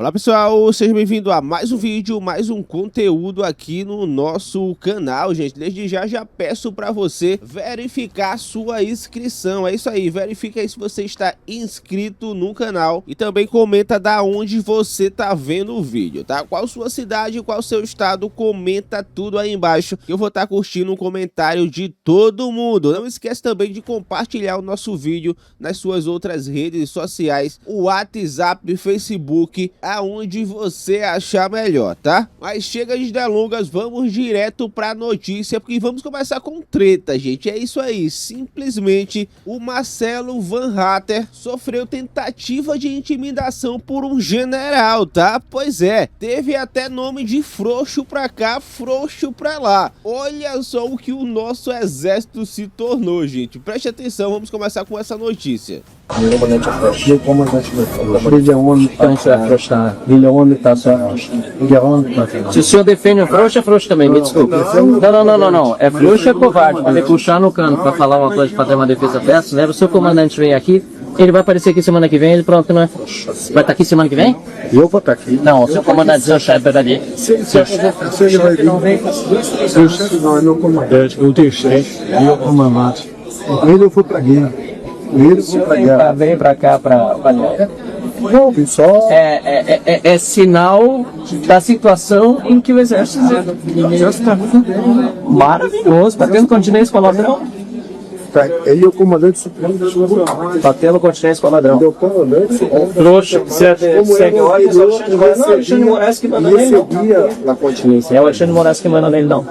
Olá pessoal, seja bem-vindo a mais um vídeo, mais um conteúdo aqui no nosso canal, gente. Desde já peço para você verificar sua inscrição, é isso aí, verifica aí se você está inscrito no canal e também comenta da onde você tá vendo o vídeo, tá? Qual sua cidade, qual seu estado, comenta tudo aí embaixo que eu vou estar curtindo o comentário de todo mundo. Não esquece também de compartilhar o nosso vídeo nas suas outras redes sociais, o WhatsApp, Facebook, aonde você achar melhor, tá? Mas chega de delongas, vamos direto pra notícia, porque vamos começar com treta, gente. É isso aí, simplesmente o Marcelo Vanhatter sofreu tentativa de intimidação por um general, tá? Pois é, teve até nome de frouxo pra cá, frouxo pra lá. Olha só o que o nosso exército se tornou, gente. Preste atenção, vamos começar com essa notícia. O comandante ele é onde está, ele é onde está, ele é onde está. Se o senhor defende o frouxo, é frouxo também, me desculpe. Não. É frouxo, é covarde. Pra puxar no cano pra falar uma coisa, pra ter uma defesa dessa, leva o seu comandante vem aqui, ele vai aparecer aqui semana que vem, ele pronto, não é frouxo. Vai estar aqui semana que vem? Eu vou estar aqui. Não, o seu comandante é o chefe dali. Se ele vai vir, seu chefe não é meu comandante, eu tenho chefe, meu comandante. Ele eu vou para guerra. Vem pra cá pra guerra. Não, pessoal. É sinal da situação em que o exército está maravilhoso. Está tendo continência com o ladrão. Ele é o comandante supremo da sua armada. Está tendo continência com o ladrão. Ele é o comandante supremo. Trouxa, segue ordens. Não, Alexandre Moraes que manda nele, não. Na continência. É o Alexandre Moraes que manda nele, não.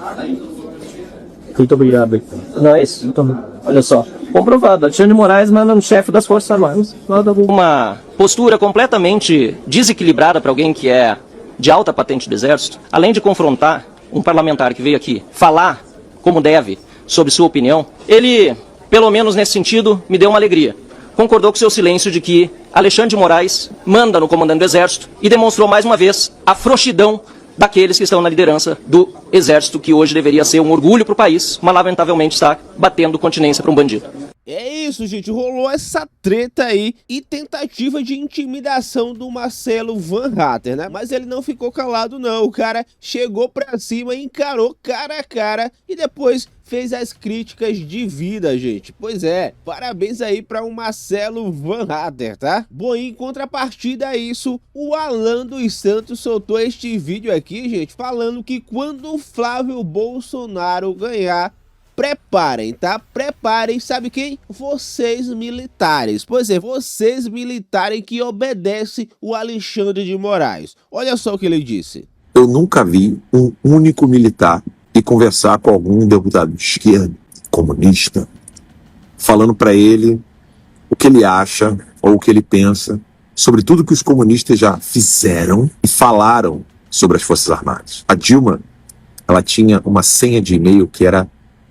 Muito obrigado. Não é isso? Então, olha só. Comprovado, Alexandre de Moraes manda no chefe das Forças Armadas. Uma postura completamente desequilibrada para alguém que é de alta patente do Exército, além de confrontar um parlamentar que veio aqui falar como deve sobre sua opinião, ele, pelo menos nesse sentido, me deu uma alegria. Concordou com seu silêncio de que Alexandre de Moraes manda no comandante do Exército e demonstrou mais uma vez a frouxidão daqueles que estão na liderança do Exército, que hoje deveria ser um orgulho para o país, mas lamentavelmente está batendo continência para um bandido. É isso, gente, rolou essa treta aí e tentativa de intimidação do Marcelo Vanhatter, né? Mas ele não ficou calado não, o cara chegou pra cima, encarou cara a cara e depois fez as críticas de vida, gente. Pois é, parabéns aí para o Marcelo Vanhatter, tá? Bom, em contrapartida a isso, o Alan dos Santos soltou este vídeo aqui, gente, falando que quando o Flávio Bolsonaro ganhar, preparem, tá? Preparem, sabe quem? Vocês militares. Pois é, vocês militares que obedecem o Alexandre de Moraes. Olha só o que ele disse. Eu nunca vi um único militar ir conversar com algum deputado de esquerda, comunista, falando para ele o que ele acha ou o que ele pensa sobre tudo que os comunistas já fizeram e falaram sobre as Forças Armadas. A Dilma, ela tinha uma senha de e-mail que era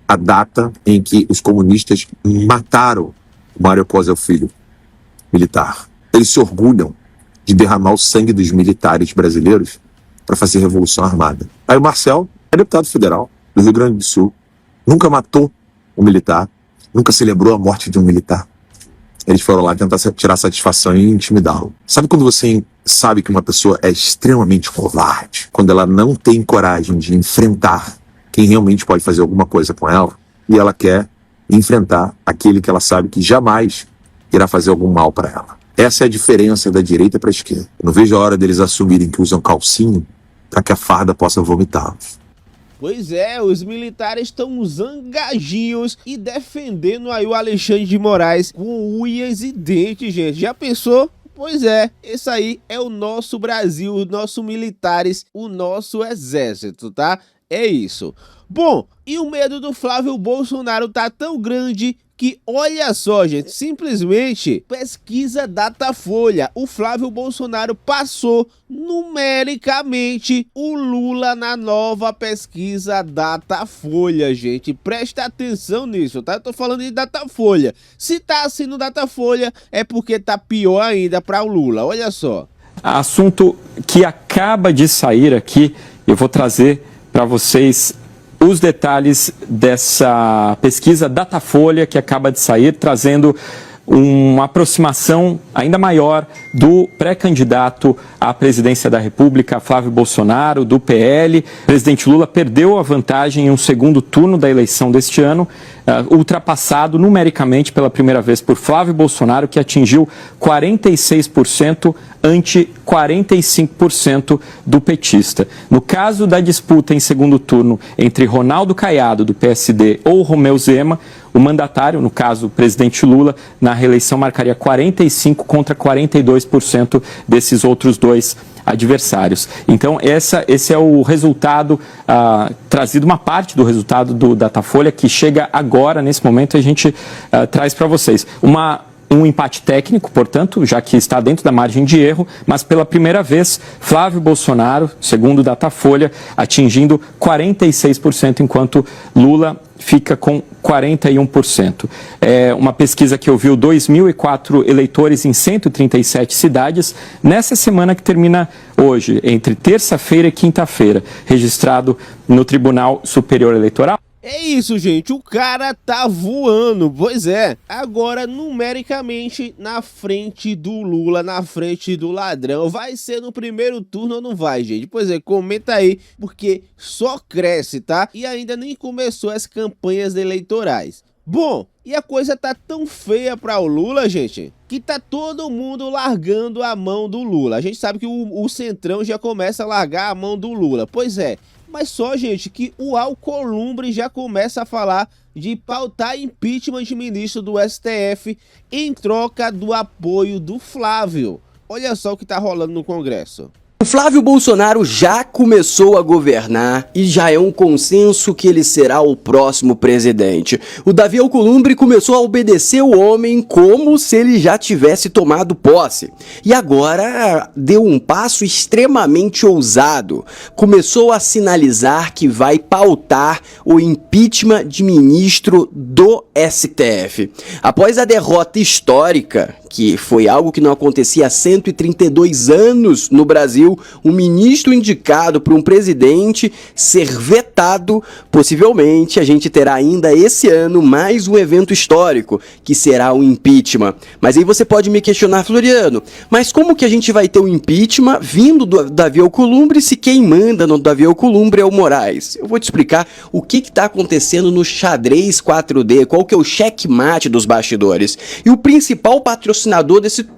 a data em que os comunistas mataram o Mário Cosel Filho, militar. Eles se orgulham de derramar o sangue dos militares brasileiros para fazer revolução armada. Aí o Marcel é deputado federal do Rio Grande do Sul, nunca matou um militar, nunca celebrou a morte de um militar. Eles foram lá tentar tirar satisfação e intimidá-lo. Sabe quando você sabe que uma pessoa é extremamente covarde? Quando ela não tem coragem de enfrentar quem realmente pode fazer alguma coisa com ela, e ela quer enfrentar aquele que ela sabe que jamais irá fazer algum mal para ela. Essa é a diferença da direita para a esquerda. Eu não vejo a hora deles assumirem que usam calcinho para que a farda possa vomitá-los. Pois é, os militares estão zangadinhos e defendendo aí o Alexandre de Moraes com unhas e dentes, gente. Já pensou? Pois é, esse aí é o nosso Brasil, os nossos militares, o nosso exército, tá? É isso. Bom, e o medo do Flávio Bolsonaro tá tão grande que, olha só, gente, simplesmente pesquisa Datafolha. O Flávio Bolsonaro passou numericamente o Lula na nova pesquisa Datafolha, gente. Presta atenção nisso, tá? Eu tô falando de Datafolha. Se tá assim no Datafolha, é porque tá pior ainda para o Lula, olha só. Assunto que acaba de sair aqui, eu vou trazer para vocês os detalhes dessa pesquisa Datafolha que acaba de sair, trazendo uma aproximação ainda maior do pré-candidato à presidência da República, Flávio Bolsonaro, do PL. O presidente Lula perdeu a vantagem em um segundo turno da eleição deste ano, ultrapassado numericamente pela primeira vez por Flávio Bolsonaro, que atingiu 46% ante 45% do petista. No caso da disputa em segundo turno entre Ronaldo Caiado, do PSD, ou Romeu Zema, o mandatário, no caso o presidente Lula, na reeleição marcaria 45% contra 42% desses outros dois adversários. Então, esse é o resultado, trazido uma parte do resultado do Datafolha, que chega agora, nesse momento, a gente traz para vocês. Um empate técnico, portanto, já que está dentro da margem de erro, mas pela primeira vez, Flávio Bolsonaro, segundo o Datafolha, atingindo 46%, enquanto Lula fica com 41%. É uma pesquisa que ouviu 2.004 eleitores em 137 cidades, nessa semana que termina hoje, entre terça-feira e quinta-feira, registrado no Tribunal Superior Eleitoral. É isso, gente, o cara tá voando, pois é, agora numericamente na frente do Lula, na frente do ladrão. Vai ser no primeiro turno ou não vai, gente? Pois é, comenta aí, porque só cresce, tá? E ainda nem começou as campanhas eleitorais. Bom, e a coisa tá tão feia para o Lula, gente, que tá todo mundo largando a mão do Lula. A gente sabe que o Centrão já começa a largar a mão do Lula, pois é. Mas só, gente, que o Alcolumbre já começa a falar de pautar impeachment de ministro do STF em troca do apoio do Flávio. Olha só o que tá rolando no Congresso. O Flávio Bolsonaro já começou a governar e já é um consenso que ele será o próximo presidente. O Davi Alcolumbre começou a obedecer o homem como se ele já tivesse tomado posse. E agora deu um passo extremamente ousado. Começou a sinalizar que vai pautar o impeachment de ministro do STF. Após a derrota histórica, que foi algo que não acontecia há 132 anos no Brasil, um ministro indicado por um presidente ser vetado, possivelmente a gente terá ainda esse ano mais um evento histórico, que será o impeachment. Mas aí você pode me questionar, Floriano, mas como que a gente vai ter um impeachment vindo do Davi Alcolumbre se quem manda no Davi Alcolumbre é o Moraes? Eu vou te explicar o que está acontecendo no xadrez 4D, qual que é o checkmate dos bastidores. E o principal patrocinador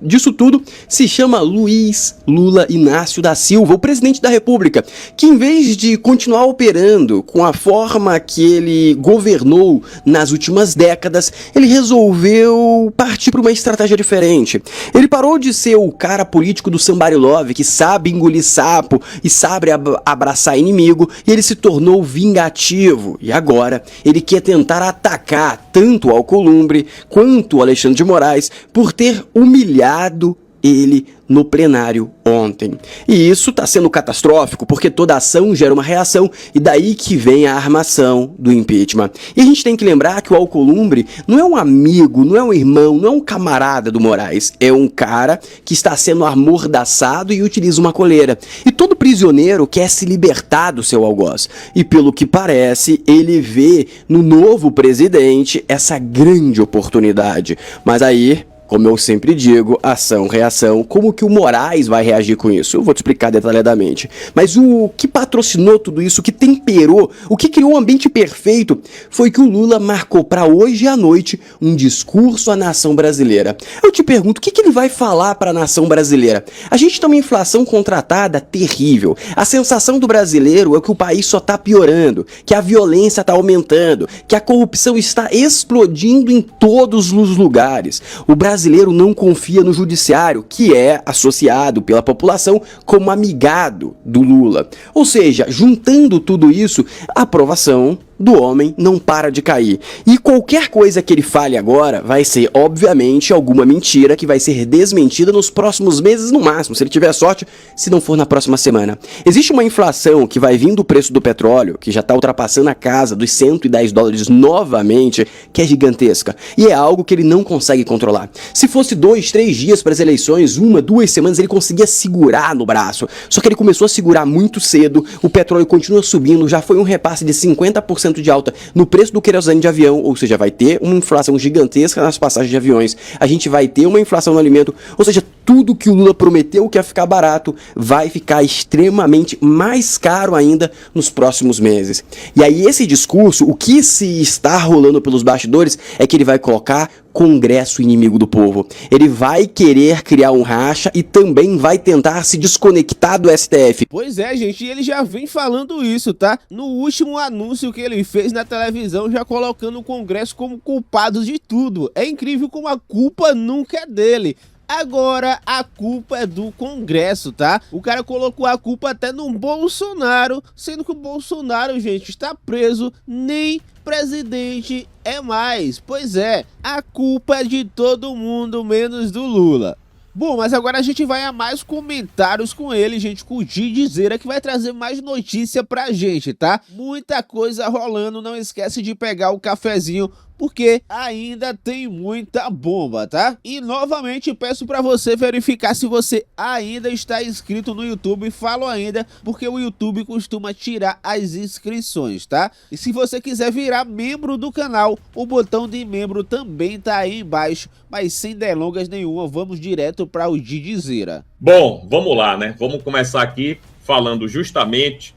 disso tudo se chama Luiz Lula Inácio da Silva, o presidente da República, que em vez de continuar operando com a forma que ele governou nas últimas décadas, ele resolveu partir para uma estratégia diferente. Ele parou de ser o cara político do somebody love, que sabe engolir sapo e sabe abraçar inimigo, e ele se tornou vingativo. E agora ele quer tentar atacar tanto o Alcolumbre quanto o Alexandre de Moraes por ter humilhado ele no plenário ontem. E isso está sendo catastrófico, porque toda ação gera uma reação, e daí que vem a armação do impeachment. E a gente tem que lembrar que o Alcolumbre não é um amigo, não é um irmão, não é um camarada do Moraes, é um cara que está sendo amordaçado e utiliza uma coleira. E todo prisioneiro quer se libertar do seu algoz. E pelo que parece, ele vê no novo presidente essa grande oportunidade. Mas aí, como eu sempre digo, ação, reação, como que o Moraes vai reagir com isso? Eu vou te explicar detalhadamente. Mas o que patrocinou tudo isso, o que temperou, o que criou um ambiente perfeito, foi que o Lula marcou para hoje à noite um discurso à nação brasileira. Eu te pergunto, o que ele vai falar para a nação brasileira? A gente tem uma inflação contratada terrível. A sensação do brasileiro é que o país só está piorando, que a violência está aumentando, que a corrupção está explodindo em todos os lugares. O brasileiro não confia no judiciário, que é associado pela população como amigado do Lula. Ou seja, juntando tudo isso, a aprovação do homem não para de cair. E qualquer coisa que ele fale agora vai ser, obviamente, alguma mentira que vai ser desmentida nos próximos meses no máximo, se ele tiver sorte, se não for na próxima semana. Existe uma inflação que vai vir do preço do petróleo, que já está ultrapassando a casa dos $110 novamente, que é gigantesca. E é algo que ele não consegue controlar. Se fosse 2, 3 dias para as eleições, 1, 2 semanas, ele conseguia segurar no braço. Só que ele começou a segurar muito cedo, o petróleo continua subindo, já foi um repasse de 50% 30% de alta no preço do querosene de avião, ou seja, vai ter uma inflação gigantesca nas passagens de aviões, a gente vai ter uma inflação no alimento, ou seja, tudo que o Lula prometeu que ia ficar barato vai ficar extremamente mais caro ainda nos próximos meses. E aí esse discurso, o que se está rolando pelos bastidores é que ele vai colocar Congresso inimigo do povo. Ele vai querer criar um racha e também vai tentar se desconectar do STF. Pois é, gente, e ele já vem falando isso, tá? No último anúncio que ele fez na televisão, já colocando o Congresso como culpado de tudo. É incrível como a culpa nunca é dele. Agora a culpa é do Congresso, tá? O cara colocou a culpa até no Bolsonaro, sendo que o Bolsonaro, gente, está preso, nem presidente é mais. Pois é, a culpa é de todo mundo, menos do Lula. Bom, mas agora a gente vai a mais comentários com ele, gente, com o Didizera, que vai trazer mais notícia pra gente, tá? Muita coisa rolando, não esquece de pegar o cafezinho, porque ainda tem muita bomba, tá? E novamente peço pra você verificar se você ainda está inscrito no YouTube, falo ainda, porque o YouTube costuma tirar as inscrições, tá? E se você quiser virar membro do canal, o botão de membro também tá aí embaixo, mas sem delongas nenhuma, vamos direto para o Didizera. Bom, vamos lá, né? Vamos começar aqui falando justamente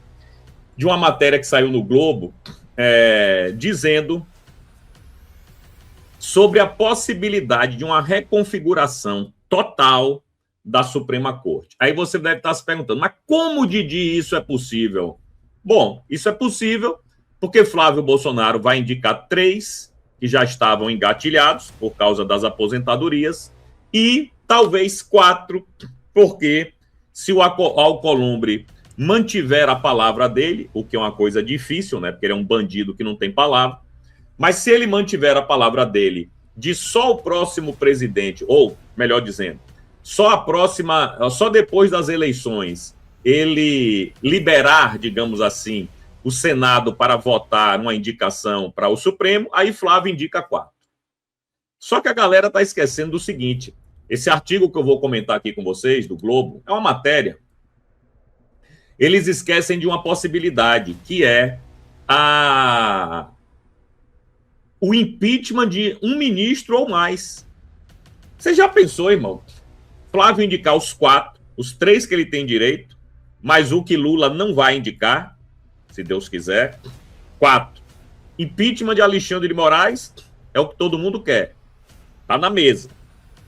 de uma matéria que saiu no Globo, dizendo sobre a possibilidade de uma reconfiguração total da Suprema Corte. Aí você deve estar se perguntando, mas como, Didi, isso é possível? Bom, isso é possível porque Flávio Bolsonaro vai indicar 3 que já estavam engatilhados por causa das aposentadorias e talvez 4, porque se o Alcolumbre mantiver a palavra dele, o que é uma coisa difícil, né? Porque ele é um bandido que não tem palavra, mas se ele mantiver a palavra dele de só o próximo presidente, ou melhor dizendo, só depois das eleições, ele liberar, digamos assim, o Senado para votar uma indicação para o Supremo, aí Flávio indica 4. Só que a galera está esquecendo do seguinte, esse artigo que eu vou comentar aqui com vocês, do Globo, é uma matéria. Eles esquecem de uma possibilidade, que é o impeachment de um ministro ou mais. Você já pensou, irmão? Flávio indicar os 4, os 3 que ele tem direito, mas o que Lula não vai indicar, se Deus quiser. 4. Impeachment de Alexandre de Moraes é o que todo mundo quer. Está na mesa.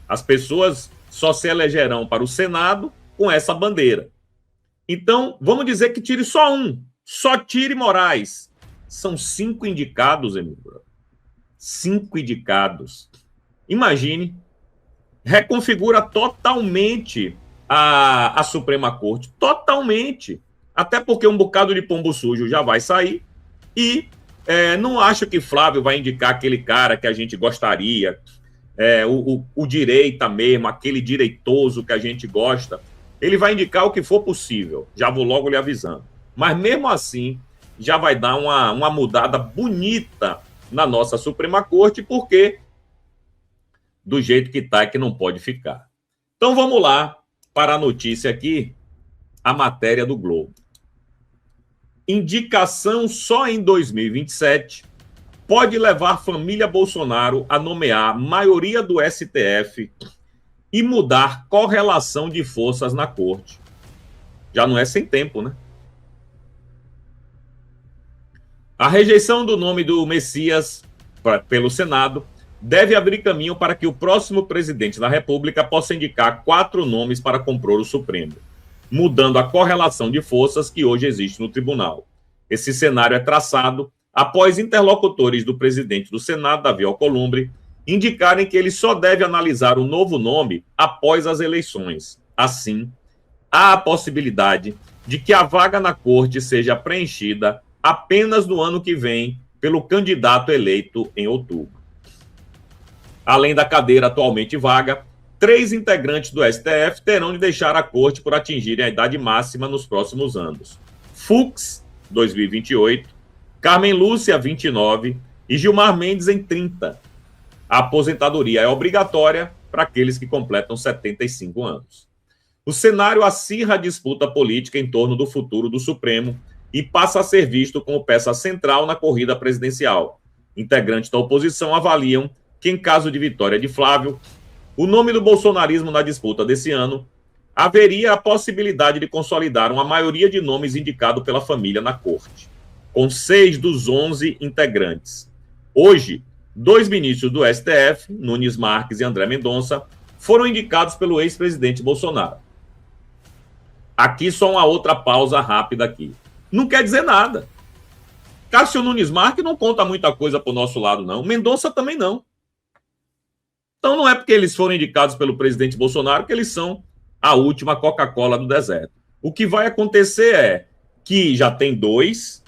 As pessoas só se elegerão para o Senado com essa bandeira. Então, vamos dizer que tire só um. Só tire Moraes. São 5 indicados, Emílio. 5 indicados. Imagine. Reconfigura totalmente a Suprema Corte. Totalmente. Até porque um bocado de pombo sujo já vai sair. E não acho que Flávio vai indicar aquele cara que a gente gostaria, o direita mesmo, aquele direitoso que a gente gosta. Ele vai indicar o que for possível. Já vou logo lhe avisando. Mas mesmo assim, já vai dar uma mudada bonita na nossa Suprema Corte, porque do jeito que está é que não pode ficar. Então vamos lá para a notícia aqui, a matéria do Globo. Indicação só em 2027 pode levar família Bolsonaro a nomear maioria do STF e mudar correlação de forças na corte. Já não é sem tempo, né? A rejeição do nome do Messias pelo Senado deve abrir caminho para que o próximo presidente da República possa indicar 4 nomes para compor o Supremo, mudando a correlação de forças que hoje existe no tribunal. Esse cenário é traçado após interlocutores do presidente do Senado, Davi Alcolumbre, indicarem que ele só deve analisar o novo nome após as eleições. Assim, há a possibilidade de que a vaga na corte seja preenchida apenas no ano que vem pelo candidato eleito em outubro. Além da cadeira atualmente vaga, 3 integrantes do STF terão de deixar a corte por atingirem a idade máxima nos próximos anos. Fux, 2028, Carmen Lúcia, 29 e Gilmar Mendes em 30. A aposentadoria é obrigatória para aqueles que completam 75 anos. O cenário acirra a disputa política em torno do futuro do Supremo e passa a ser visto como peça central na corrida presidencial. Integrantes da oposição avaliam que, em caso de vitória de Flávio, o nome do bolsonarismo na disputa desse ano, haveria a possibilidade de consolidar uma maioria de nomes indicados pela família na corte, com 6 dos 11 integrantes. Hoje, 2 ministros do STF, Nunes Marques e André Mendonça, foram indicados pelo ex-presidente Bolsonaro. Aqui só uma outra pausa rápida aqui. Não quer dizer nada. Cássio Nunes Marques não conta muita coisa para o nosso lado, não. Mendonça também não. Então não é porque eles foram indicados pelo presidente Bolsonaro que eles são a última Coca-Cola do deserto. O que vai acontecer é que já tem 2,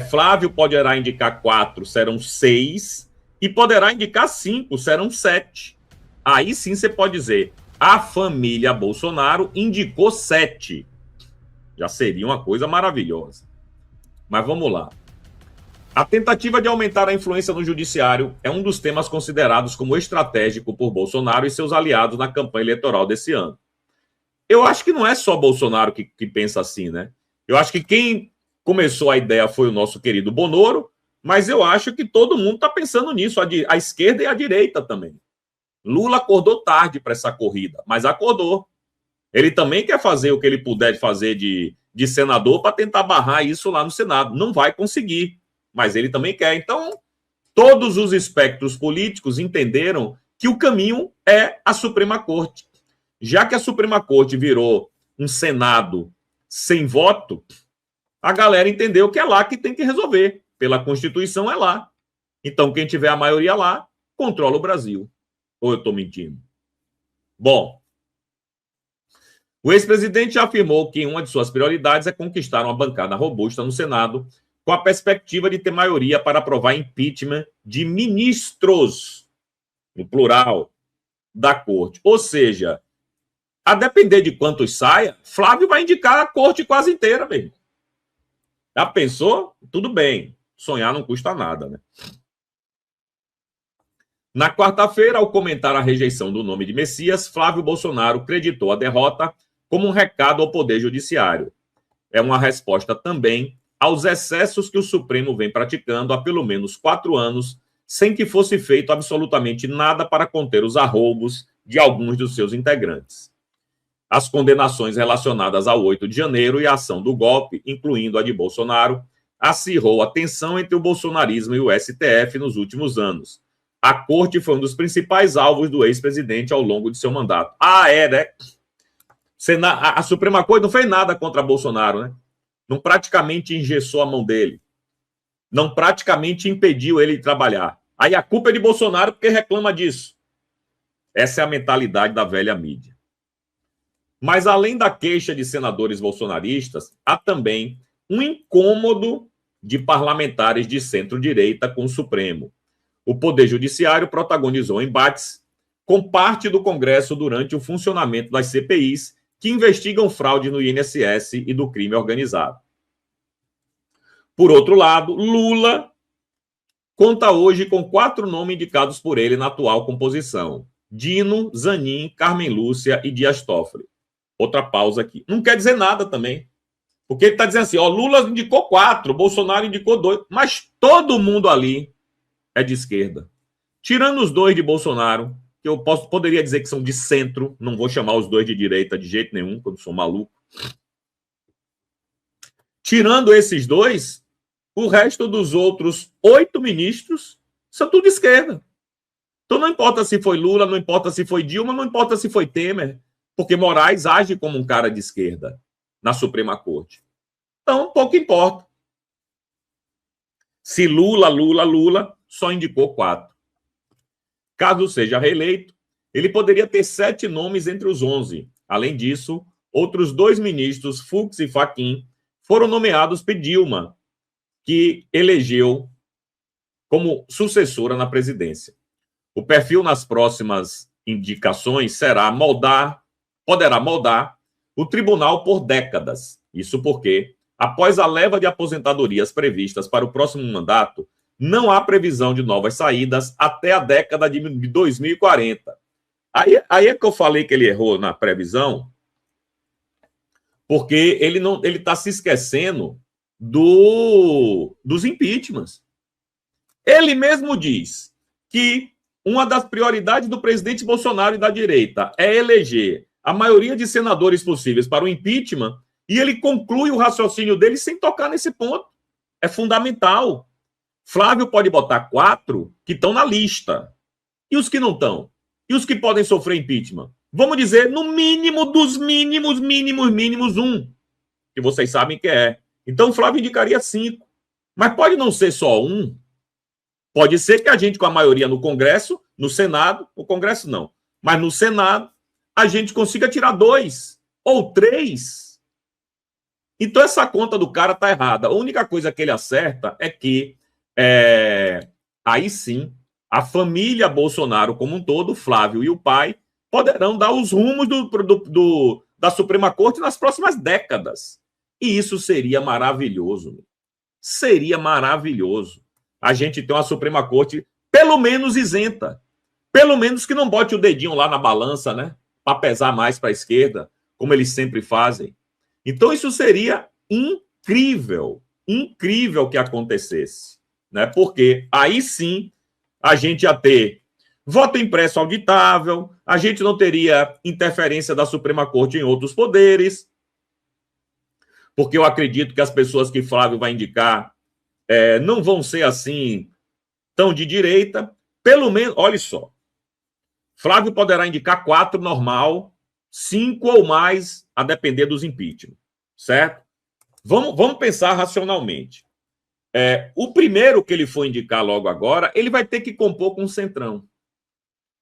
Flávio poderá indicar 4, serão 6, e poderá indicar 5, serão 7. Aí sim você pode dizer, a família Bolsonaro indicou 7. Já seria uma coisa maravilhosa. Mas vamos lá. A tentativa de aumentar a influência no judiciário é um dos temas considerados como estratégico por Bolsonaro e seus aliados na campanha eleitoral desse ano. Eu acho que não é só Bolsonaro que pensa assim, né? Eu acho que quem começou a ideia foi o nosso querido Bonoro, mas eu acho que todo mundo está pensando nisso, a esquerda e a direita também. Lula acordou tarde para essa corrida, mas acordou. Ele também quer fazer o que ele puder fazer de senador para tentar barrar isso lá no Senado. Não vai conseguir, mas ele também quer. Então, todos os espectros políticos entenderam que o caminho é a Suprema Corte. Já que a Suprema Corte virou um Senado sem voto, a galera entendeu que é lá que tem que resolver. Pela Constituição é lá. Então, quem tiver a maioria lá, controla o Brasil. Ou eu estou mentindo? Bom, o ex-presidente já afirmou que uma de suas prioridades é conquistar uma bancada robusta no Senado, com a perspectiva de ter maioria para aprovar impeachment de ministros, no plural, da corte. Ou seja, a depender de quantos saia, Flávio vai indicar a corte quase inteira, mesmo. Já pensou? Tudo bem. Sonhar não custa nada, né? Na quarta-feira, ao comentar a rejeição do nome de Messias, Flávio Bolsonaro creditou a derrota como um recado ao Poder Judiciário. É uma resposta também aos excessos que o Supremo vem praticando há pelo menos 4 anos, sem que fosse feito absolutamente nada para conter os arroubos de alguns dos seus integrantes. As condenações relacionadas ao 8 de janeiro e a ação do golpe, incluindo a de Bolsonaro, acirrou a tensão entre o bolsonarismo e o STF nos últimos anos. A corte foi um dos principais alvos do ex-presidente ao longo de seu mandato. Né? A Suprema Corte não fez nada contra Bolsonaro, né? Não praticamente engessou a mão dele. Não praticamente impediu ele de trabalhar. Aí a culpa é de Bolsonaro porque reclama disso. Essa é a mentalidade da velha mídia. Mas além da queixa de senadores bolsonaristas, há também um incômodo de parlamentares de centro-direita com o Supremo. O Poder Judiciário protagonizou embates com parte do Congresso durante o funcionamento das CPIs que investigam fraude no INSS e do crime organizado. Por outro lado, Lula conta hoje com 4 nomes indicados por ele na atual composição: Dino, Zanin, Carmen Lúcia e Dias Toffoli. Outra pausa aqui. Não quer dizer nada também. Porque ele está dizendo assim, Lula indicou 4, Bolsonaro indicou 2, mas todo mundo ali é de esquerda. Tirando os 2 de Bolsonaro, que eu poderia dizer que são de centro, não vou chamar os 2 de direita de jeito nenhum, quando sou maluco. Tirando esses 2, o resto dos outros 8 ministros são tudo de esquerda. Então não importa se foi Lula, não importa se foi Dilma, não importa se foi Temer, porque Moraes age como um cara de esquerda na Suprema Corte. Então, pouco importa. Se Lula, só indicou 4. Caso seja reeleito, ele poderia ter 7 nomes entre os 11. Além disso, outros 2 ministros, Fux e Fachin, foram nomeados por Dilma, que elegeu como sucessora na presidência. O perfil nas próximas indicações poderá moldar o tribunal por décadas. Isso porque, após a leva de aposentadorias previstas para o próximo mandato, não há previsão de novas saídas até a década de 2040. Aí é que eu falei que ele errou na previsão, porque ele está se esquecendo dos impeachments. Ele mesmo diz que uma das prioridades do presidente Bolsonaro e da direita é eleger a maioria de senadores possíveis para o impeachment, e ele conclui o raciocínio dele sem tocar nesse ponto. É fundamental. Flávio pode botar 4 que estão na lista. E os que não estão? E os que podem sofrer impeachment? Vamos dizer, no mínimo dos mínimos, um, que vocês sabem que é. Então, Flávio indicaria 5. Mas pode não ser só um. Pode ser que a gente, com a maioria no Congresso, no Senado, no Congresso não, mas no Senado, a gente consiga tirar 2 ou 3. Então, essa conta do cara tá errada. A única coisa que ele acerta é que, aí sim, a família Bolsonaro como um todo, Flávio e o pai, poderão dar os rumos da Suprema Corte nas próximas décadas. E isso seria maravilhoso. Seria maravilhoso. A gente tem uma Suprema Corte pelo menos isenta. Pelo menos que não bote o dedinho lá na balança, né? Para pesar mais para a esquerda, como eles sempre fazem. Então isso seria incrível. Incrível que acontecesse. Né? Porque aí sim a gente ia ter voto impresso auditável, a gente não teria interferência da Suprema Corte em outros poderes, porque eu acredito que as pessoas que Flávio vai indicar não vão ser assim tão de direita. Pelo menos, olha só, Flávio poderá indicar 4 normal, 5 ou mais, a depender dos impeachment, certo? Vamos pensar racionalmente. O primeiro que ele for indicar logo agora, ele vai ter que compor com o Centrão.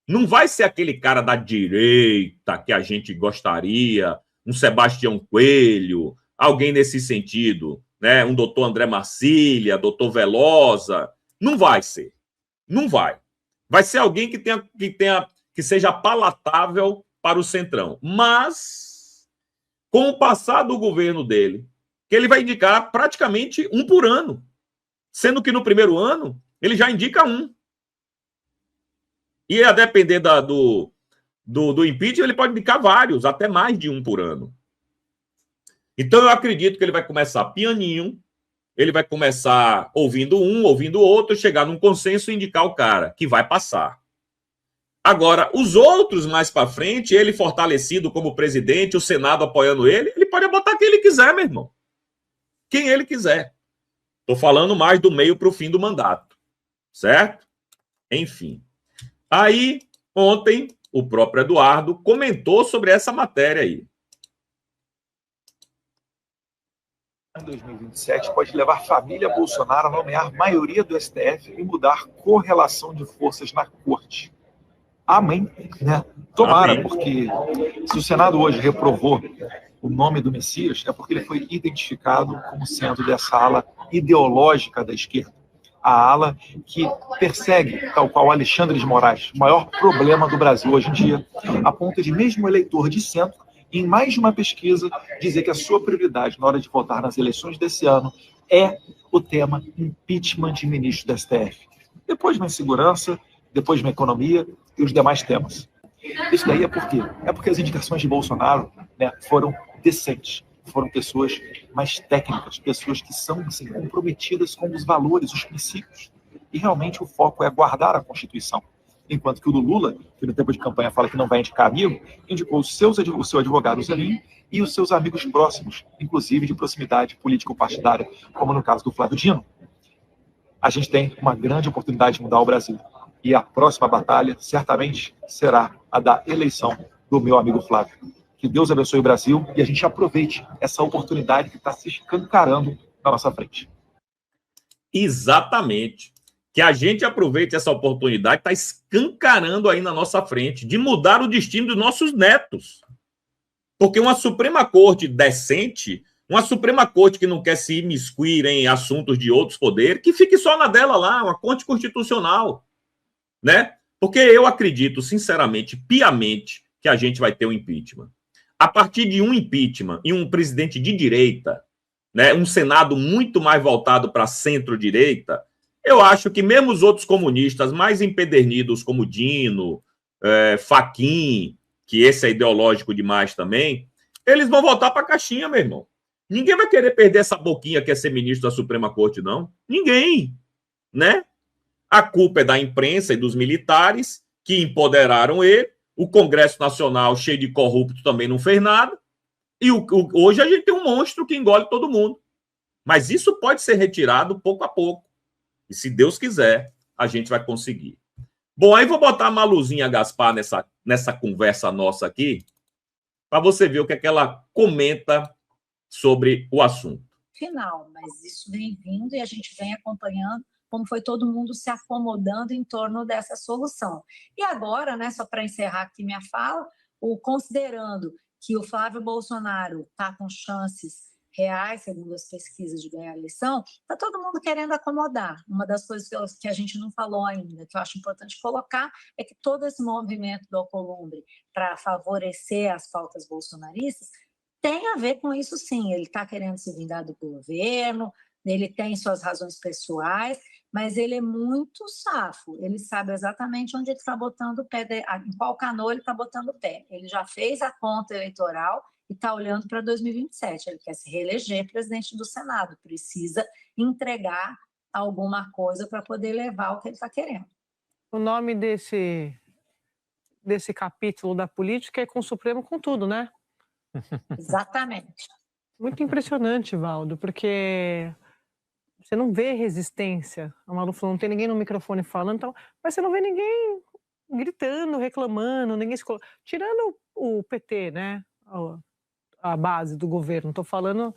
Não vai ser aquele cara da direita que a gente gostaria, um Sebastião Coelho, alguém nesse sentido, né? Um doutor André Marcília, doutor Velosa. Não vai ser. Não vai. Vai ser alguém que seja palatável para o Centrão. Mas, com o passar do governo dele, que ele vai indicar praticamente 1 por ano. Sendo que no primeiro ano, ele já indica 1. E a depender do impeachment, ele pode indicar vários, até mais de 1 por ano. Então, eu acredito que ele vai começar pianinho, ele vai começar ouvindo um, ouvindo outro, chegar num consenso e indicar o cara, que vai passar. Agora, os outros mais para frente, ele fortalecido como presidente, o Senado apoiando ele pode botar quem ele quiser, meu irmão. Quem ele quiser. Estou falando mais do meio para o fim do mandato. Certo? Enfim. Aí, ontem, o próprio Eduardo comentou sobre essa matéria aí. Em 2027, pode levar família Bolsonaro a nomear maioria do STF e mudar correlação de forças na corte. Amém. Né? Tomara, amém. Porque se o Senado hoje reprovou o nome do Messias, é porque ele foi identificado como sendo dessa ala ideológica da esquerda. A ala que persegue, tal qual Alexandre de Moraes, o maior problema do Brasil hoje em dia, a ponto de mesmo eleitor de centro, em mais de uma pesquisa, dizer que a sua prioridade na hora de votar nas eleições desse ano é o tema impeachment de ministro do STF. Depois uma insegurança, depois uma economia e os demais temas. Isso daí é por quê? É porque as indicações de Bolsonaro, né, foram decentes, foram pessoas mais técnicas, pessoas que são assim, comprometidas com os valores, os princípios. E realmente o foco é guardar a Constituição. Enquanto que o do Lula, que no tempo de campanha fala que não vai indicar amigo, indicou o seu advogado Zanin e os seus amigos próximos, inclusive de proximidade político-partidária, como no caso do Flávio Dino. A gente tem uma grande oportunidade de mudar o Brasil. E a próxima batalha, certamente, será a da eleição do meu amigo Flávio. Que Deus abençoe o Brasil e a gente aproveite essa oportunidade que está se escancarando na nossa frente. Exatamente. Que a gente aproveite essa oportunidade que está escancarando aí na nossa frente, de mudar o destino dos nossos netos. Porque uma Suprema Corte decente, uma Suprema Corte que não quer se imiscuir em assuntos de outros poderes, que fique só na dela lá, uma Corte Constitucional. Né? Porque eu acredito, sinceramente, piamente, que a gente vai ter um impeachment. A partir de um impeachment e um presidente de direita, né, um Senado muito mais voltado para centro-direita, eu acho que mesmo os outros comunistas mais empedernidos, como Dino, Fachin, que esse é ideológico demais também, eles vão voltar para a caixinha, meu irmão. Ninguém vai querer perder essa boquinha que é ser ministro da Suprema Corte, não. Ninguém, né? A culpa é da imprensa e dos militares que empoderaram ele. O Congresso Nacional, cheio de corrupto, também não fez nada. E hoje a gente tem um monstro que engole todo mundo. Mas isso pode ser retirado pouco a pouco. E se Deus quiser, a gente vai conseguir. Bom, aí vou botar a Maluzinha Gaspar nessa conversa nossa aqui, para você ver o que é que ela comenta sobre o assunto. Final, mas isso vem vindo e a gente vem acompanhando como foi todo mundo se acomodando em torno dessa solução. E agora, né, só para encerrar aqui minha fala, considerando que o Flávio Bolsonaro está com chances reais, segundo as pesquisas, de ganhar a eleição, está todo mundo querendo acomodar. Uma das coisas que a gente não falou ainda, que eu acho importante colocar, é que todo esse movimento do Alcolumbre para favorecer as pautas bolsonaristas tem a ver com isso, sim. Ele está querendo se vingar do governo, ele tem suas razões pessoais, mas ele é muito safo. Ele sabe exatamente onde ele está botando o pé, em qual canoa ele está botando o pé. Ele já fez a conta eleitoral e está olhando para 2027. Ele quer se reeleger presidente do Senado, precisa entregar alguma coisa para poder levar o que ele está querendo. O nome desse capítulo da política é com o Supremo com tudo, né? Exatamente. Muito impressionante, Valdo, porque você não vê resistência. A Malu falou, não tem ninguém no microfone falando, então, mas você não vê ninguém gritando, reclamando, ninguém se tirando o PT, né? A base do governo, estou falando...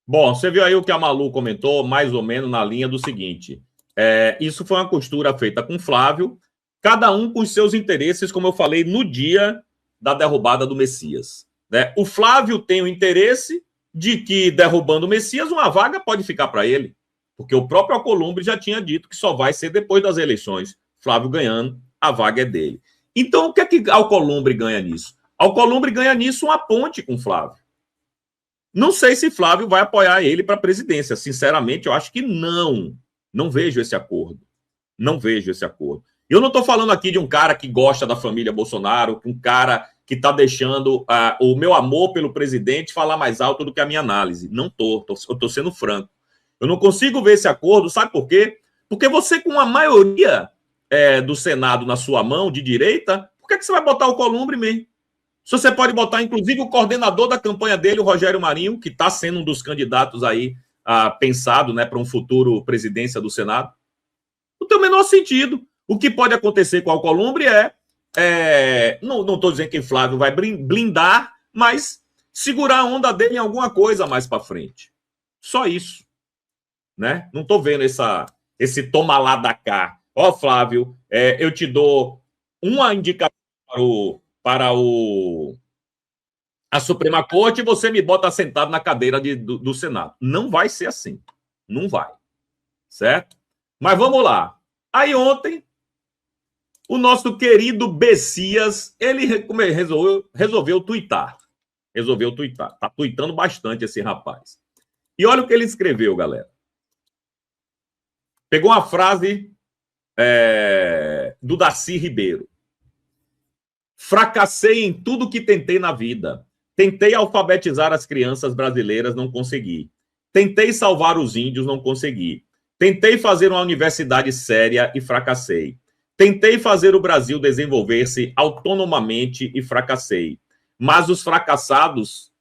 Bom, você viu aí o que a Malu comentou, mais ou menos na linha do seguinte, isso foi uma costura feita com Flávio, cada um com os seus interesses, como eu falei, no dia da derrubada do Messias, né? O Flávio tem o interesse de que, derrubando o Messias, uma vaga pode ficar para ele, porque o próprio Alcolumbre já tinha dito que só vai ser depois das eleições. Flávio ganhando, a vaga é dele. Então, o que é que Alcolumbre ganha nisso? Alcolumbre ganha nisso uma ponte com Flávio. Não sei se Flávio vai apoiar ele para a presidência. Sinceramente, eu acho que não. Não vejo esse acordo. Não vejo esse acordo. Eu não estou falando aqui de um cara que gosta da família Bolsonaro, um cara que está deixando o meu amor pelo presidente falar mais alto do que a minha análise. Não estou. Eu estou sendo franco. Eu não consigo ver esse acordo, sabe por quê? Porque você, com a maioria do Senado na sua mão, de direita, por que você vai botar o Alcolumbre mesmo? Se você pode botar, inclusive, o coordenador da campanha dele, o Rogério Marinho, que está sendo um dos candidatos aí pensado, né, para um futuro presidência do Senado. Não tem o menor sentido. O que pode acontecer com o Alcolumbre não estou dizendo que Flávio vai blindar, mas segurar a onda dele em alguma coisa mais para frente. Só isso. Né? Não estou vendo esse toma lá da cá. Ó, Flávio, eu te dou uma indicação para a Suprema Corte e você me bota sentado na cadeira do Senado. Não vai ser assim. Não vai. Certo? Mas vamos lá. Aí ontem, o nosso querido Bessias, ele resolveu tuitar. Resolveu tuitar. Tá tuitando bastante esse rapaz. E olha o que ele escreveu, galera. Pegou uma frase do Darcy Ribeiro. Fracassei em tudo que tentei na vida. Tentei alfabetizar as crianças brasileiras, não consegui. Tentei salvar os índios, não consegui. Tentei fazer uma universidade séria e fracassei. Tentei fazer o Brasil desenvolver-se autonomamente e fracassei. Mas os fracassos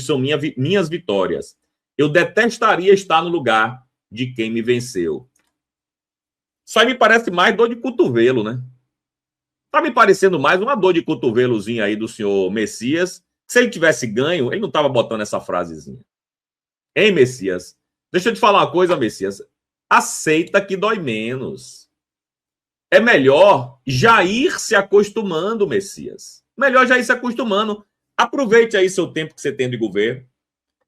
são minhas vitórias. Eu detestaria estar no lugar de quem me venceu. Isso aí me parece mais dor de cotovelo, né? Tá me parecendo mais uma dor de cotovelozinha aí do senhor Messias. Se ele tivesse ganho, ele não tava botando essa frasezinha. Hein, Messias? Deixa eu te falar uma coisa, Messias. Aceita que dói menos. É melhor já ir se acostumando, Messias. Melhor já ir se acostumando. Aproveite aí seu tempo que você tem de governo,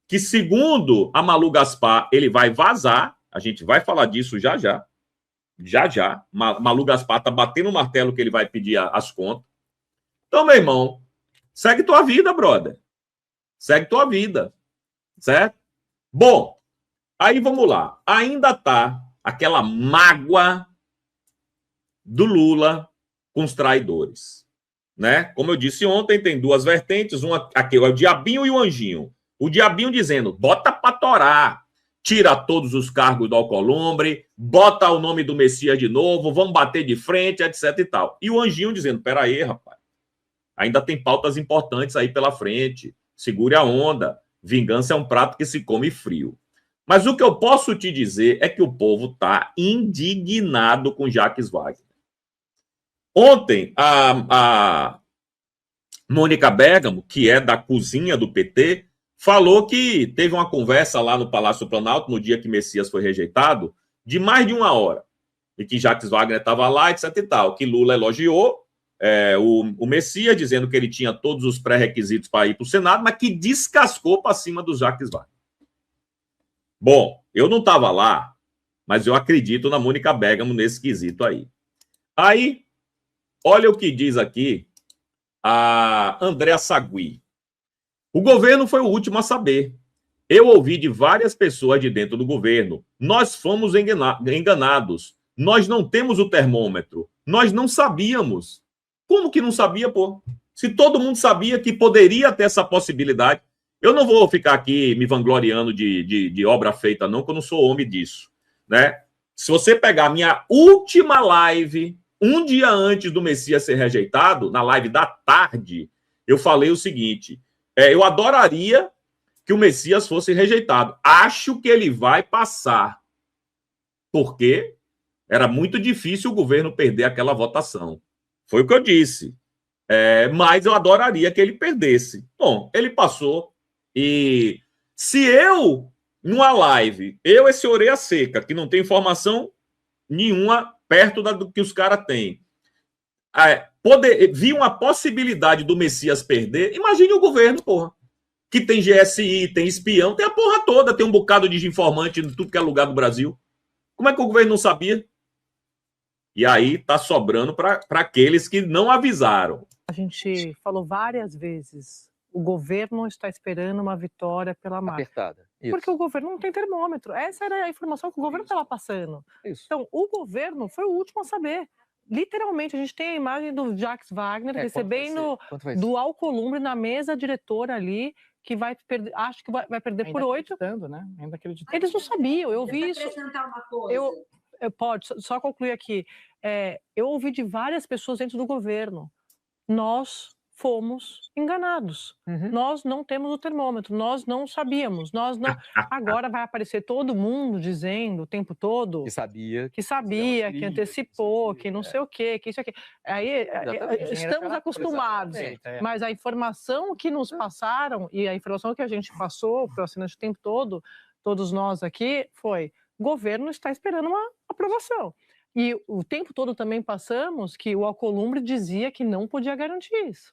que segundo a Malu Gaspar, ele vai vazar. A gente vai falar disso já já. Já já. Malu Gaspar tá batendo o martelo que ele vai pedir as contas. Então, meu irmão, segue tua vida, brother. Segue tua vida. Certo? Bom, aí vamos lá. Ainda tá aquela mágoa do Lula com os traidores. né? Como eu disse ontem, tem duas vertentes, uma aqui, o diabinho e o anjinho. O diabinho dizendo, bota pra torar, tira todos os cargos do Alcolumbre, bota o nome do Messias de novo, vamos bater de frente, etc e tal. E o anjinho dizendo, peraí, rapaz, ainda tem pautas importantes aí pela frente, segure a onda, vingança é um prato que se come frio. Mas o que eu posso te dizer é que o povo está indignado com Jacques Wagner. Ontem, a Mônica Bergamo, que é da cozinha do PT, falou que teve uma conversa lá no Palácio do Planalto, no dia que Messias foi rejeitado, de mais de 1 hora. E que Jacques Wagner estava lá, etc e tal. Que Lula elogiou o Messias, dizendo que ele tinha todos os pré-requisitos para ir para o Senado, mas que descascou para cima do Jacques Wagner. Bom, eu não estava lá, mas eu acredito na Mônica Bergamo nesse quesito aí. Aí, olha o que diz aqui a Andréa Sagui. O governo foi o último a saber. Eu ouvi de várias pessoas de dentro do governo. Nós fomos enganados. Nós não temos o termômetro. Nós não sabíamos. Como que não sabia, pô? Se todo mundo sabia que poderia ter essa possibilidade. Eu não vou ficar aqui me vangloriando de obra feita, não, que eu não sou homem disso, né? Se você pegar a minha última live, um dia antes do Messias ser rejeitado, na live da tarde, eu falei o seguinte, eu adoraria que o Messias fosse rejeitado. Acho que ele vai passar. Porque era muito difícil o governo perder aquela votação. Foi o que eu disse. Mas eu adoraria que ele perdesse. Bom, ele passou. E se eu, numa live, esse orelha seca, que não tem informação nenhuma perto do que os caras têm, vi uma possibilidade do Messias perder, imagine o governo, porra, que tem GSI, tem espião, tem a porra toda, tem um bocado de informante em tudo que é lugar do Brasil. Como é que o governo não sabia? E aí tá sobrando para aqueles que não avisaram. A gente falou várias vezes, o governo está esperando uma vitória pela massa. Apertada. Isso. Porque o governo não tem termômetro. Essa era a informação que o governo estava passando. Isso. Então, o governo foi o último a saber. Literalmente, a gente tem a imagem do Jacques Wagner recebendo do Alcolumbre na mesa diretora ali, que vai perder, acho que vai perder ainda por 8. Né? Ainda acreditando. Eles não sabiam, eu vi isso. Uma coisa. Pode, só concluir aqui. Eu ouvi de várias pessoas dentro do governo. Nós fomos enganados. Nós não temos o termômetro, nós não sabíamos, nós não... Agora vai aparecer todo mundo dizendo o tempo todo... Que sabia, que antecipou, que não sei o quê, que isso aqui... Aí estamos acostumados, mas a informação que nos passaram e a informação que a gente passou para o assinante o tempo todo, todos nós aqui, foi: o governo está esperando uma aprovação. E o tempo todo também passamos que o Alcolumbre dizia que não podia garantir isso.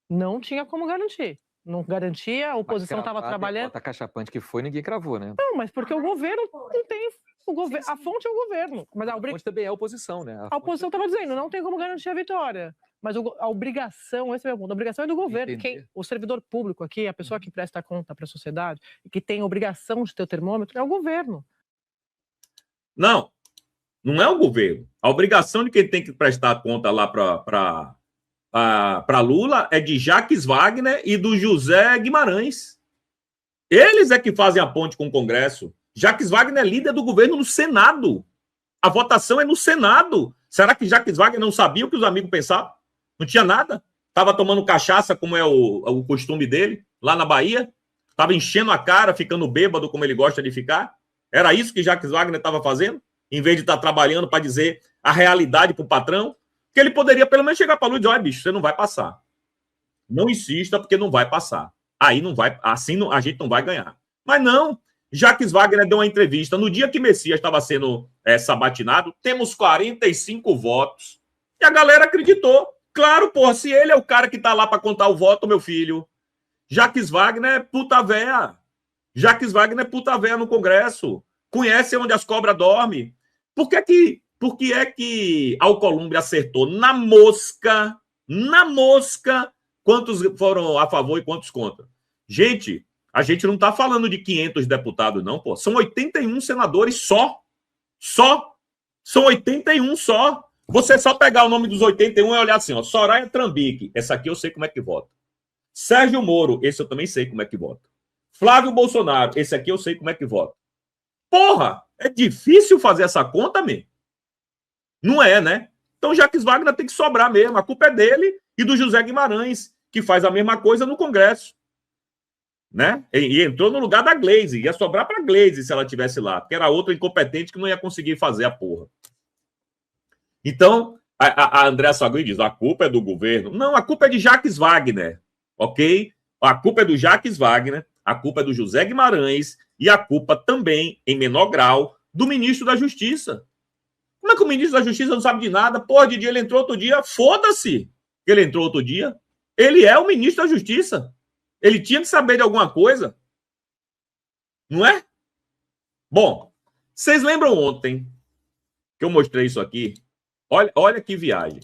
Não tinha como garantir. Não garantia, a oposição estava trabalhando... A cachapante que foi, ninguém cravou, né? Não, mas porque o governo não tem... A fonte é o governo. Mas a fonte também é a oposição, né? A oposição estava dizendo, não tem como garantir a vitória. Mas a obrigação, esse é o meu ponto, a obrigação é do governo. O servidor público aqui, a pessoa que presta conta para a sociedade, que tem a obrigação de ter o termômetro, é o governo. Não é o governo. A obrigação de quem tem que prestar conta lá para Lula é de Jacques Wagner e do José Guimarães. Eles é que fazem a ponte com o Congresso. Jacques Wagner é líder do governo no Senado. A votação é no Senado. Será que Jacques Wagner não sabia o que os amigos pensavam? Não tinha nada? Estava tomando cachaça, como é o costume dele, lá na Bahia? Estava enchendo a cara, ficando bêbado, como ele gosta de ficar? Era isso que Jacques Wagner estava fazendo? Em vez de estar trabalhando para dizer a realidade para o patrão? Que ele poderia pelo menos chegar para Lula e dizer: olha, bicho, você não vai passar. Não insista, porque não vai passar. Aí não vai, assim a gente não vai ganhar. Mas não, Jacques Wagner deu uma entrevista no dia que Messias estava sendo sabatinado, temos 45 votos. E a galera acreditou. Claro, porra, se ele é o cara que está lá para contar o voto, meu filho. Jacques Wagner é puta véia. Jacques Wagner é puta véia no Congresso. Conhece onde as cobras dormem. Por que é que Alcolumbre acertou na mosca, quantos foram a favor e quantos contra? Gente, a gente não está falando de 500 deputados, não, pô. São 81 senadores só. São 81 só. Você só pegar o nome dos 81 e olhar assim, ó, Soraya Trambique, essa aqui eu sei como é que vota. Sérgio Moro, esse eu também sei como é que vota. Flávio Bolsonaro, esse aqui eu sei como é que vota. Porra, é difícil fazer essa conta, mesmo. Não é, né? Então Jacques Wagner tem que sobrar mesmo. A culpa é dele e do José Guimarães, que faz a mesma coisa no Congresso. Né? E entrou no lugar da Gleisi. Ia sobrar para Gleisi se ela estivesse lá, porque era outra incompetente que não ia conseguir fazer a porra. Então, a Andréa Sagui diz, a culpa é do governo. Não, a culpa é de Jacques Wagner, ok? A culpa é do Jacques Wagner, a culpa é do José Guimarães e a culpa também, em menor grau, do ministro da Justiça. Como é que o ministro da Justiça não sabe de nada? Porra, Didi, ele entrou outro dia, foda-se que ele entrou outro dia. Ele é o ministro da Justiça. Ele tinha que saber de alguma coisa. Não é? Bom, vocês lembram ontem que eu mostrei isso aqui? Olha que viagem.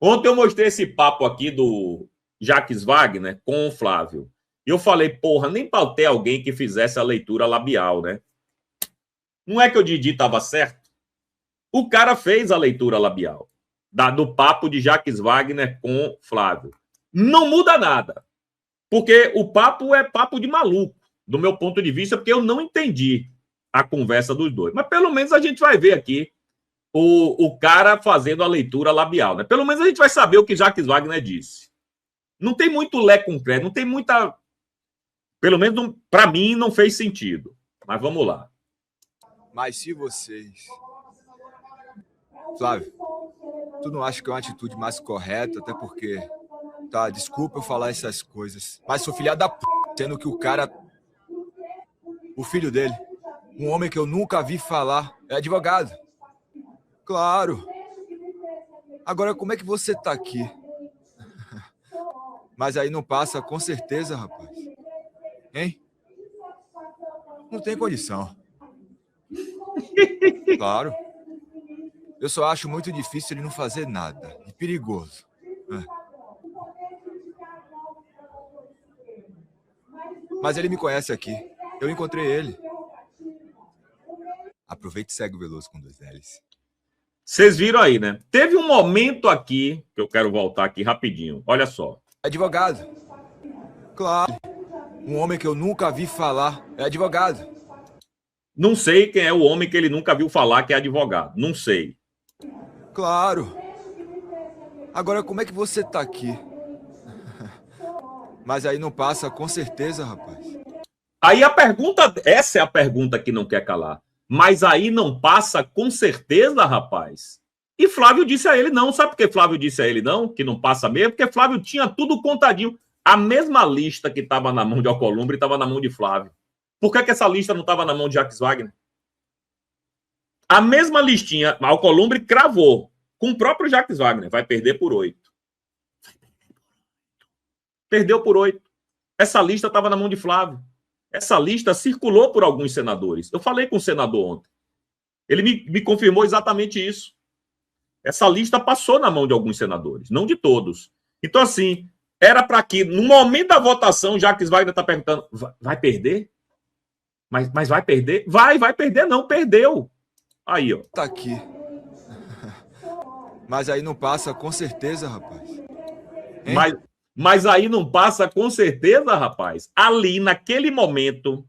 Ontem eu mostrei esse papo aqui do Jacques Wagner com o Flávio. E eu falei, porra, nem pra ter alguém que fizesse a leitura labial, né? Não é que o Didi estava certo? O cara fez a leitura labial do papo de Jacques Wagner com Flávio. Não muda nada. Porque o papo é papo de maluco, do meu ponto de vista, porque eu não entendi a conversa dos dois. Mas pelo menos a gente vai ver aqui o cara fazendo a leitura labial, né? Pelo menos a gente vai saber o que Jacques Wagner disse. Não tem muito lé concreto, não tem muita... Pelo menos, para mim, não fez sentido. Mas vamos lá. Mas se vocês... Flávio, tu não acha que é uma atitude mais correta, até porque... Tá, desculpa eu falar essas coisas, mas sou filha da p... sendo que o cara... O filho dele, um homem que eu nunca vi falar, é advogado. Claro. Agora, como é que você tá aqui? Mas aí não passa, com certeza, rapaz. Hein? Não tem condição. Claro. Eu só acho muito difícil ele não fazer nada. E perigoso. Mas ele me conhece aqui. Eu encontrei ele. Aproveite e segue o Veloso com 2 L's. Vocês viram aí, né? Teve um momento aqui, que eu quero voltar aqui rapidinho. Olha só. Advogado. Claro. Um homem que eu nunca vi falar. É advogado. Não sei quem é o homem que ele nunca viu falar que é advogado. Não sei. Claro. Agora, como é que você tá aqui? Mas aí não passa, com certeza, rapaz. Aí a pergunta... Essa é a pergunta que não quer calar. Mas aí não passa com certeza, rapaz. E Flávio disse a ele não. Sabe por que Flávio disse a ele não? Que não passa mesmo? Porque Flávio tinha tudo contadinho. A mesma lista que estava na mão de Alcolumbre estava na mão de Flávio. Por que essa lista não estava na mão de Jacques Wagner? A mesma listinha, Alcolumbre cravou com o próprio Jacques Wagner. Vai perder por 8. Perdeu por 8. Essa lista estava na mão de Flávio. Essa lista circulou por alguns senadores. Eu falei com o senador ontem. Ele me confirmou exatamente isso. Essa lista passou na mão de alguns senadores, não de todos. Então, assim, era para que, no momento da votação, Jacques Wagner está perguntando, vai perder? Mas vai perder? Vai perder, não, perdeu. Aí, ó. Tá aqui. Mas aí não passa, com certeza, rapaz. Hein? Mas aí não passa com certeza, rapaz. Ali, naquele momento,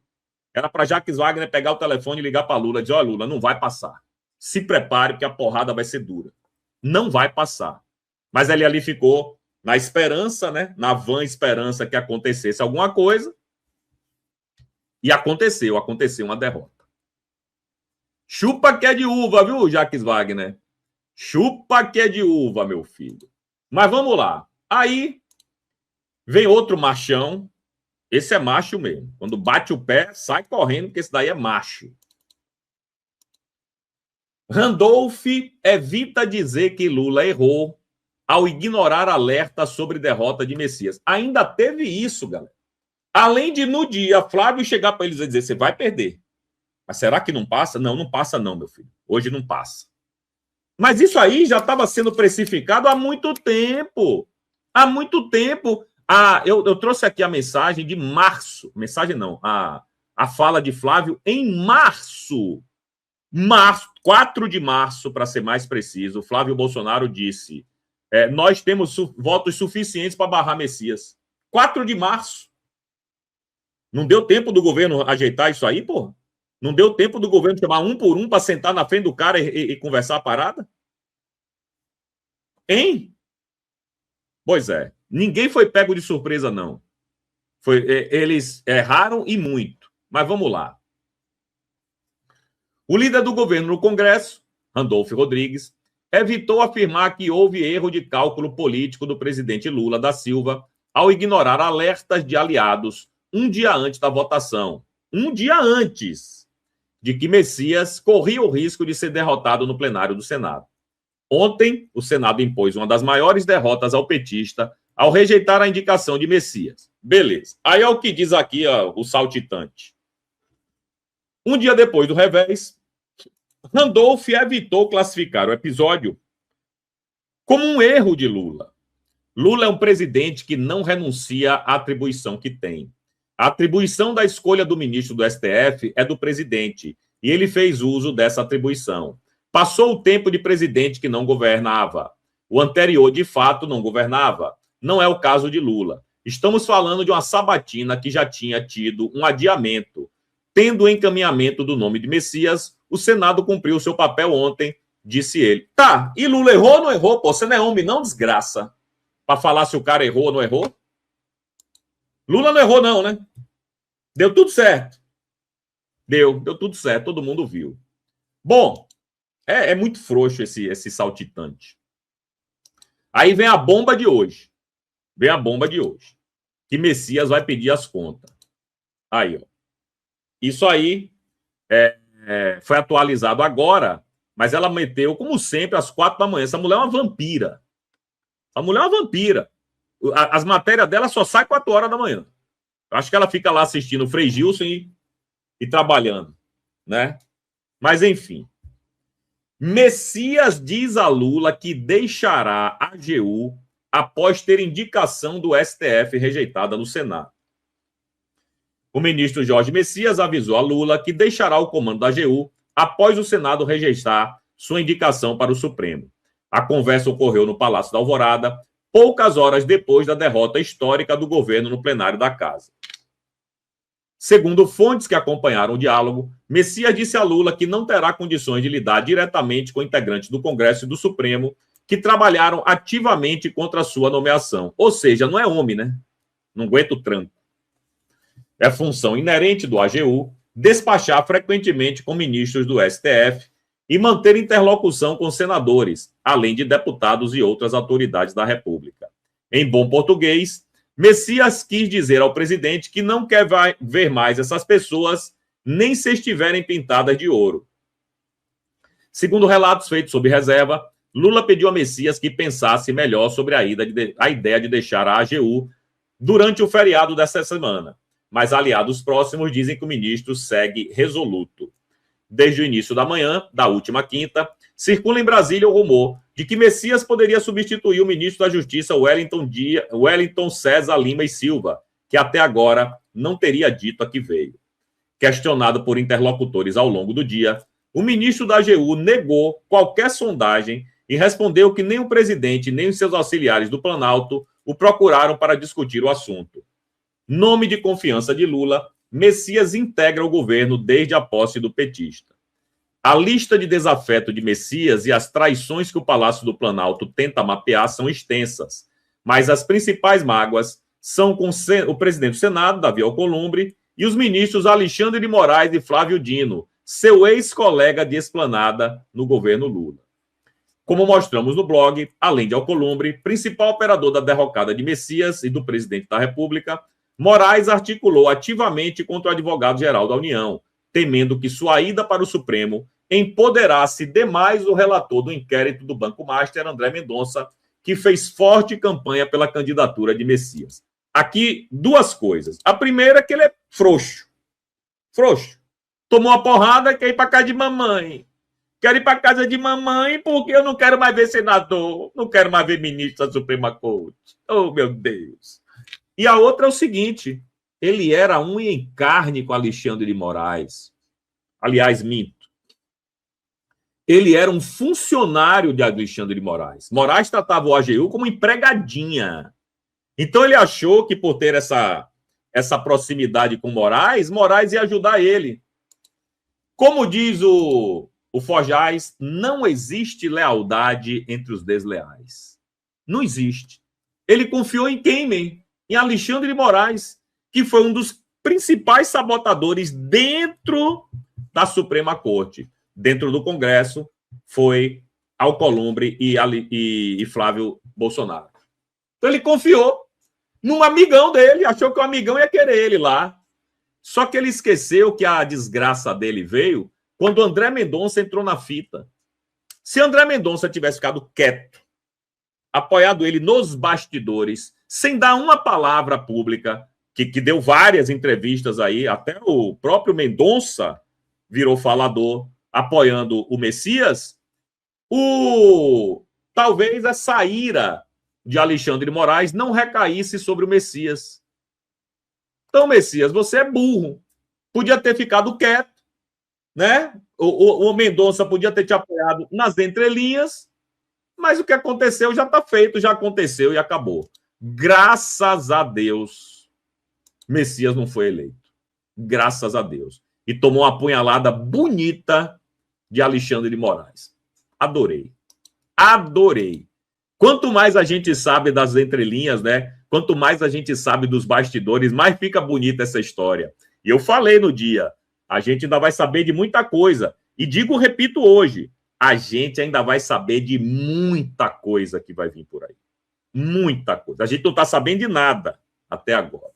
era para Jacques Wagner pegar o telefone e ligar para Lula e dizer, olha, Lula, não vai passar. Se prepare, porque a porrada vai ser dura. Não vai passar. Mas ele ali ficou na esperança, né? Na vã esperança que acontecesse alguma coisa. E aconteceu uma derrota. Chupa que é de uva, viu, Jacques Wagner? Chupa que é de uva, meu filho. Mas vamos lá. Aí vem outro machão. Esse é macho mesmo. Quando bate o pé, sai correndo, porque esse daí é macho. Randolph evita dizer que Lula errou ao ignorar alerta sobre derrota de Messias. Ainda teve isso, galera. Além de, no dia, Flávio chegar para eles e dizer, você vai perder. Mas será que não passa? Não, não passa não, meu filho. Hoje não passa. Mas isso aí já estava sendo precificado há muito tempo. Há muito tempo. Eu trouxe aqui a mensagem de março. Mensagem não. A fala de Flávio em março. Março. 4 de março, para ser mais preciso, Flávio Bolsonaro disse: nós temos votos suficientes para barrar Messias. 4 de março. Não deu tempo do governo ajeitar isso aí, porra? Não deu tempo do governo chamar um por um para sentar na frente do cara e conversar a parada? Hein? Pois é. Ninguém foi pego de surpresa, não. Eles erraram e muito. Mas vamos lá. O líder do governo no Congresso, Randolfo Rodrigues, evitou afirmar que houve erro de cálculo político do presidente Lula da Silva ao ignorar alertas de aliados um dia antes da votação. Um dia antes de que Messias corria o risco de ser derrotado no plenário do Senado. Ontem, o Senado impôs uma das maiores derrotas ao petista ao rejeitar a indicação de Messias. Beleza. Aí é o que diz aqui o saltitante. Um dia depois do revés, Randolph evitou classificar o episódio como um erro de Lula. Lula é um presidente que não renuncia à atribuição que tem. A atribuição da escolha do ministro do STF é do presidente, e ele fez uso dessa atribuição. Passou o tempo de presidente que não governava. O anterior, de fato, não governava. Não é o caso de Lula. Estamos falando de uma sabatina que já tinha tido um adiamento. Tendo o encaminhamento do nome de Messias, o Senado cumpriu seu papel ontem, disse ele. Tá, e Lula errou ou não errou? Pô, você não é homem, não, desgraça. Para falar se o cara errou ou não errou? Lula não errou, não, né? Deu tudo certo. Deu tudo certo, todo mundo viu. Bom, é muito frouxo esse saltitante. Aí vem a bomba de hoje. Que Messias vai pedir as contas. Aí, ó. Isso aí foi atualizado agora, mas ela meteu, como sempre, às 4 da manhã. Essa mulher é uma vampira. As matérias dela só saem 4 horas da manhã. Eu acho que ela fica lá assistindo o Frei Gilson e trabalhando, né? Mas, enfim. Messias diz a Lula que deixará a AGU após ter indicação do STF rejeitada no Senado. O ministro Jorge Messias avisou a Lula que deixará o comando da AGU após o Senado rejeitar sua indicação para o Supremo. A conversa ocorreu no Palácio da Alvorada, poucas horas depois da derrota histórica do governo no plenário da Casa. Segundo fontes que acompanharam o diálogo, Messias disse a Lula que não terá condições de lidar diretamente com integrantes do Congresso e do Supremo que trabalharam ativamente contra a sua nomeação. Ou seja, não é homem, né? Não aguenta o tranco. É função inerente do AGU despachar frequentemente com ministros do STF e manter interlocução com senadores, além de deputados e outras autoridades da República. Em bom português, Messias quis dizer ao presidente que não quer ver mais essas pessoas nem se estiverem pintadas de ouro. Segundo relatos feitos sob reserva, Lula pediu a Messias que pensasse melhor sobre a ideia de deixar a AGU durante o feriado dessa semana. Mas aliados próximos dizem que o ministro segue resoluto. Desde o início da manhã, da última quinta, circula em Brasília o rumor de que Messias poderia substituir o ministro da Justiça, Wellington César Lima e Silva, que até agora não teria dito a que veio. Questionado por interlocutores ao longo do dia, o ministro da AGU negou qualquer sondagem e respondeu que nem o presidente nem os seus auxiliares do Planalto o procuraram para discutir o assunto. Nome de confiança de Lula, Messias integra o governo desde a posse do petista. A lista de desafeto de Messias e as traições que o Palácio do Planalto tenta mapear são extensas, mas as principais mágoas são com o presidente do Senado, Davi Alcolumbre, e os ministros Alexandre de Moraes e Flávio Dino, seu ex-colega de esplanada no governo Lula. Como mostramos no blog, além de Alcolumbre, principal operador da derrocada de Messias e do presidente da República, Moraes articulou ativamente contra o advogado-geral da União, temendo que sua ida para o Supremo empoderasse demais o relator do inquérito do Banco Master, André Mendonça, que fez forte campanha pela candidatura de Messias. Aqui, duas coisas. A primeira é que ele é frouxo. Frouxo. Tomou uma porrada, quer ir para casa de mamãe. Quero ir para casa de mamãe porque eu não quero mais ver senador, não quero mais ver ministro da Suprema Corte. Oh, meu Deus. E a outra é o seguinte, ele era unha em carne com Alexandre de Moraes. Aliás, minto. ele era um funcionário de Alexandre de Moraes. Moraes tratava o AGU como empregadinha. Então ele achou que por ter essa proximidade com Moraes ia ajudar ele. Como diz o Forjaz, não existe lealdade entre os desleais. Não existe. Ele confiou em quem, man? Em Alexandre de Moraes, que foi um dos principais sabotadores dentro da Suprema Corte. Dentro do Congresso, foi Alcolumbre e Flávio Bolsonaro. Então ele confiou num amigão dele, achou que o amigão ia querer ele lá. Só que ele esqueceu que a desgraça dele veio quando André Mendonça entrou na fita. Se André Mendonça tivesse ficado quieto, apoiado ele nos bastidores, sem dar uma palavra pública, que deu várias entrevistas aí, até o próprio Mendonça virou falador, apoiando o Messias, talvez essa ira de Alexandre de Moraes não recaísse sobre o Messias. Então, Messias, você é burro. Podia ter ficado quieto, né? O Mendonça podia ter te apoiado nas entrelinhas, mas o que aconteceu já está feito, já aconteceu e acabou. Graças a Deus, Messias não foi eleito. Graças a Deus. E tomou uma apunhalada bonita de Alexandre de Moraes. Adorei. Adorei. Quanto mais a gente sabe das entrelinhas, né? Quanto mais a gente sabe dos bastidores, mais fica bonita essa história. E eu falei no dia, a gente ainda vai saber de muita coisa. E repito hoje, a gente ainda vai saber de muita coisa que vai vir por aí. Muita coisa. A gente não está sabendo de nada até agora.